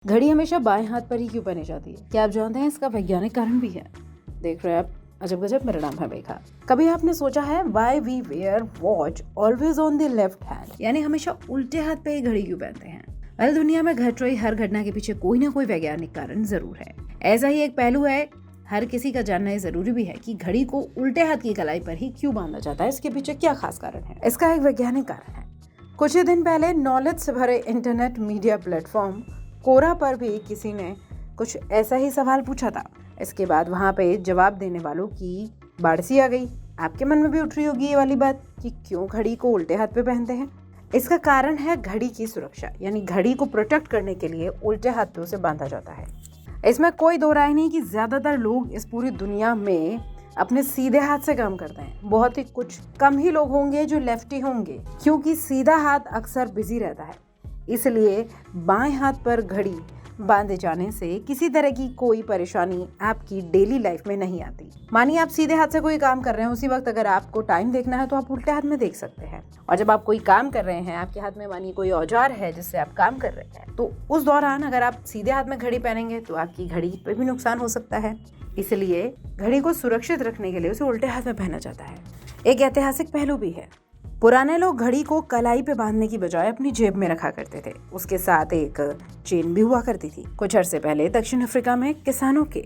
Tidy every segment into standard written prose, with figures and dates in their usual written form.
घड़ी हमेशा बाएं हाथ पर ही क्यों पहनी जाती है? क्या आप जानते हैं इसका वैज्ञानिक कारण भी है? देख रहे हैं आप अजब गजब। मेरा नाम है मेघा। कभी आपने सोचा है why we wear watch always on the left hand, यानी हमेशा उल्टे हाथ पे ही घड़ी क्यों पहनते हैं? वेल, दुनिया में घट रही हर घटना के पीछे कोई ना कोई वैज्ञानिक कारण जरूर है। ऐसा ही एक पहलू है, हर किसी का जानना जरूरी भी है कि घड़ी को उल्टे हाथ की कलाई पर ही क्यों बांधा जाता है। इसके पीछे क्या खास कारण है? इसका एक वैज्ञानिक कारण है। कुछ ही दिन पहले नॉलेज से भरे इंटरनेट मीडिया प्लेटफॉर्म कोरा पर भी किसी ने कुछ ऐसा ही सवाल पूछा था। इसके बाद वहाँ पे जवाब देने वालों की बाढ़ सी आ गई। आपके मन में भी उठ रही होगी ये वाली बात कि क्यों घड़ी को उल्टे हाथ पे पहनते हैं। इसका कारण है घड़ी की सुरक्षा, यानी घड़ी को प्रोटेक्ट करने के लिए उल्टे हाथ पे उसे बांधा जाता है। इसमें कोई दो राय नहीं कि ज्यादातर लोग इस पूरी दुनिया में अपने सीधे हाथ से काम करते हैं। बहुत ही कुछ कम ही लोग होंगे जो लेफ्टी होंगे, क्योंकि सीधा हाथ अक्सर बिजी रहता है। इसलिए बाएं हाथ पर घड़ी बांधे जाने से किसी तरह की कोई परेशानी आपकी डेली लाइफ में नहीं आती। मानिए आप सीधे हाथ से कोई काम कर रहे हैं, उसी वक्त अगर आपको टाइम देखना है तो आप उल्टे हाथ में देख सकते हैं। और जब आप कोई काम कर रहे हैं, आपके हाथ में मानिए कोई औजार है जिससे आप काम कर रहे हैं, तो उस दौरान अगर आप सीधे हाथ में घड़ी पहनेंगे तो आपकी घड़ी पर भी नुकसान हो सकता है। इसलिए घड़ी को सुरक्षित रखने के लिए उसे उल्टे हाथ में पहना जाता है। एक ऐतिहासिक पहलू भी है। पुराने लोग घड़ी को कलाई पे बांधने की बजाय अपनी जेब में रखा करते थे। उसके साथ एक चेन भी हुआ करती थी। कुछ अरसे पहले दक्षिण अफ्रीका में किसानों के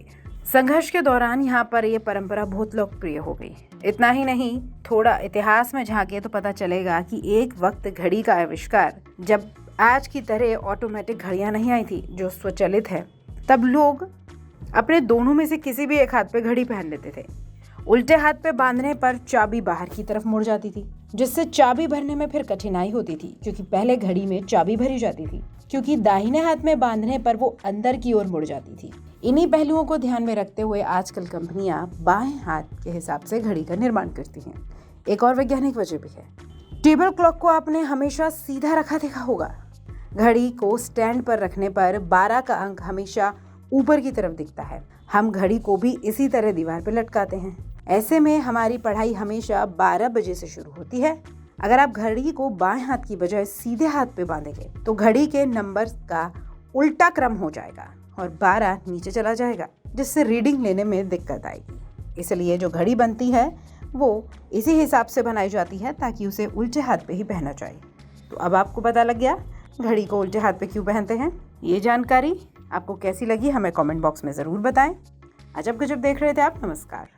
संघर्ष के दौरान यहाँ पर ये परंपरा बहुत लोकप्रिय हो गई। इतना ही नहीं, थोड़ा इतिहास में झांके तो पता चलेगा कि एक वक्त घड़ी का आविष्कार, जब आज की तरह ऑटोमेटिक घड़ियां नहीं आई थी जो स्वचालित है, तब लोग अपने दोनों में से किसी भी एक हाथ पे घड़ी पहन लेते थे। उल्टे हाथ पे बांधने पर चाबी बाहर की तरफ मुड़ जाती थी, जिससे चाबी भरने में फिर कठिनाई होती थी, क्योंकि पहले घड़ी में चाबी भरी जाती थी, क्योंकि दाहिने हाथ में बांधने पर वो अंदर की ओर मुड़ जाती थी। इन्हीं पहलुओं को ध्यान में रखते हुए आजकल कंपनियां बाएं हाथ के हिसाब से घड़ी का निर्माण करती हैं। एक और वैज्ञानिक वजह भी है। टेबल क्लॉक को आपने हमेशा सीधा रखा देखा होगा। घड़ी को स्टैंड पर रखने पर 12 का अंक हमेशा ऊपर की तरफ दिखता है। हम घड़ी को भी इसी तरह दीवार पर लटकाते हैं। ऐसे में हमारी पढ़ाई हमेशा 12 बजे से शुरू होती है। अगर आप घड़ी को बाएं हाथ की बजाय सीधे हाथ पे बांधेंगे तो घड़ी के नंबर का उल्टा क्रम हो जाएगा और 12 नीचे चला जाएगा, जिससे रीडिंग लेने में दिक्कत आएगी। इसलिए जो घड़ी बनती है वो इसी हिसाब से बनाई जाती है ताकि उसे उल्टे हाथ पे ही पहना जाए। तो अब आपको पता लग गया घड़ी को उल्टे हाथ पे क्यों पहनते हैं। ये जानकारी आपको कैसी लगी हमें कमेंट बॉक्स में ज़रूर बताएं। अजब गजब देख रहे थे आप। नमस्कार।